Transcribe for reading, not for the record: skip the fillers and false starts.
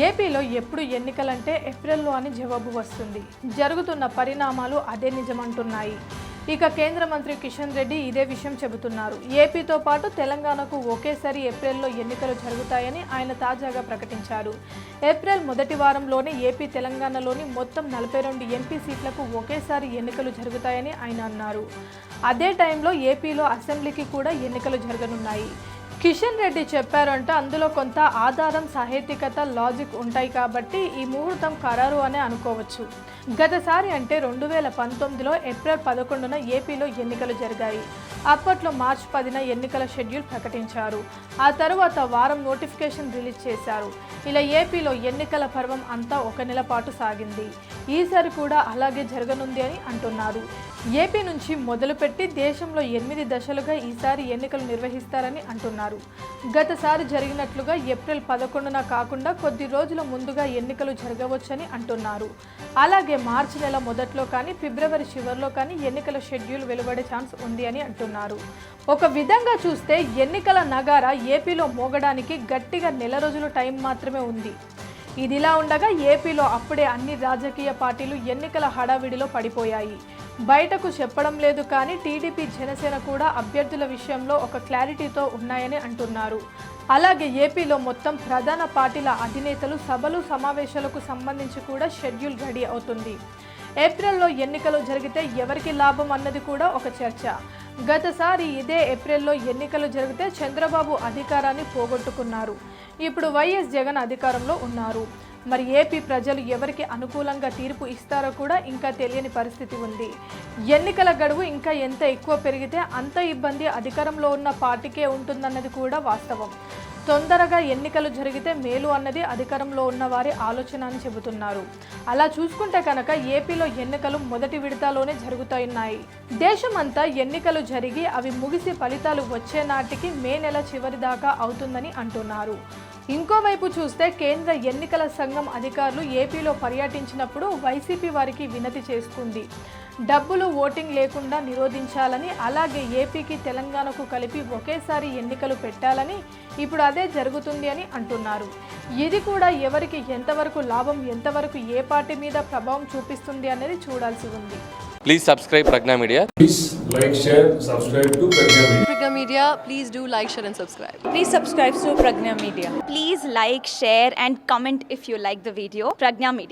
ఏపీలో ఎప్పుడు ఎన్నికలంటే ఏప్రిల్లో అని జవాబు వస్తుంది. జరుగుతున్న పరిణామాలు అదే నిజమంటున్నాయి. ఇక కేంద్ర మంత్రి కిషన్ రెడ్డి ఇదే విషయం చెబుతున్నారు. ఏపీతో పాటు తెలంగాణకు ఒకేసారి ఏప్రిల్లో ఎన్నికలు జరుగుతాయని ఆయన తాజాగా ప్రకటించారు. ఏప్రిల్ మొదటి వారంలోనే ఏపీ తెలంగాణలోని మొత్తం 42 ఎంపీ సీట్లకు ఒకేసారి ఎన్నికలు జరుగుతాయని ఆయన అన్నారు. అదే టైంలో ఏపీలో అసెంబ్లీకి కూడా ఎన్నికలు జరగనున్నాయి. కిషన్ రెడ్డి చెప్పారంటే అందులో కొంత ఆధారం, సాహిత్యకత, లాజిక్ ఉంటాయి కాబట్టి ఈ ముహూర్తం ఖరారు అనే అనుకోవచ్చు. గతసారి అంటే 2019లో ఏప్రిల్ 11న ఏపీలో ఎన్నికలు జరిగాయి. అప్పట్లో మార్చి 10న ఎన్నికల షెడ్యూల్ ప్రకటించారు. ఆ తర్వాత వారం నోటిఫికేషన్ రిలీజ్ చేశారు. ఇలా ఏపీలో ఎన్నికల పర్వం అంతా ఒక నెల పాటు సాగింది. ఈసారి కూడా అలాగే జరగనుంది అని అంటున్నారు. ఏపీ నుంచి మొదలుపెట్టి దేశంలో 8 దశలుగా ఈసారి ఎన్నికలు నిర్వహిస్తారని అంటున్నారు. గతసారి జరిగినట్లుగా ఏప్రిల్ 11న కాకుండా కొద్ది రోజుల ముందుగా ఎన్నికలు జరగవచ్చని అంటున్నారు. అలాగే మార్చి నెల మొదట్లో కానీ ఫిబ్రవరి చివరిలో కానీ ఎన్నికల షెడ్యూల్ వెలువడే ఛాన్స్ ఉంది అని అంటున్నారు. ఒక విధంగా చూస్తే ఎన్నికల నగారా ఏపీలో మోగడానికి గట్టిగా నెల రోజులు టైం మాత్రమే ఉంది. ఇదిలా ఉండగా ఏపీలో అప్పుడే అన్ని రాజకీయ పార్టీలు ఎన్నికల హడావిడిలో పడిపోయాయి. బయటకు చెప్పడం లేదు కానీ టీడీపీ, జనసేన కూడా అభ్యర్థుల విషయంలో ఒక క్లారిటీతో ఉన్నాయని అంటున్నారు. అలాగే ఏపీలో మొత్తం ప్రధాన పార్టీల అధినేతలు సభలు, సమావేశాలకు సంబంధించి కూడా షెడ్యూల్ రెడీ అవుతుంది. ఏప్రిల్లో ఎన్నికలు జరిగితే ఎవరికి లాభం అన్నది కూడా ఒక చర్చ. గతసారి ఇదే ఏప్రిల్లో ఎన్నికలు జరిగితే చంద్రబాబు అధికారాన్ని పోగొట్టుకున్నారు. ఇప్పుడు వైఎస్ జగన్ అధికారంలో ఉన్నారు. మరి ఏపీ ప్రజలు ఎవరికి అనుకూలంగా తీర్పు ఇస్తారో కూడా ఇంకా తెలియని పరిస్థితి ఉంది. ఎన్నికల గడువు ఇంకా ఎంత ఎక్కువ పెరిగితే అంత ఇబ్బంది అధికారంలో ఉన్న పార్టీకే ఉంటుందన్నది కూడా వాస్తవం. తొందరగా ఎన్నికలు జరిగితే మేలు అన్నది అధికారంలో ఉన్న వారి ఆలోచన అని చెబుతున్నారు. అలా చూసుకుంటే కనుక ఏపీలో ఎన్నికలు మొదటి విడతలోనే జరుగుతున్నాయి. దేశమంతా ఎన్నికలు జరిగి అవి ముగిసి ఫలితాలు వచ్చే నాటికి మే నెల చివరి దాకా అవుతుందని అంటున్నారు. ఇంకోవైపు చూస్తే కేంద్ర ఎన్నికల సంఘం అధికారులు ఏపీలో పర్యటించినప్పుడు వైసీపీ వారికి వినతి చేసుకుంది. డబ్బులు, ఓటింగ్ లేకుండా నిరోధించాలని, అలాగే ఏపీకి తెలంగాణకు కలిపి ఒకేసారి ఎన్నికలు పెట్టాలని. ఇప్పుడు అదే జరుగుతుంది అని అంటున్నారు. ఇది కూడా ఎవరికి ఎంతవరకు లాభం, ఎంతవరకు ఏ పార్టీ మీద ప్రభావం చూపిస్తుంది అనేది చూడాల్సి ఉంది. Please subscribe Pragna Media. Please like, share, subscribe to Pragna Media. Pragna Media, please do like, share and subscribe. Please subscribe to Pragna Media. Please like, share and comment if you like the video. Pragna Media.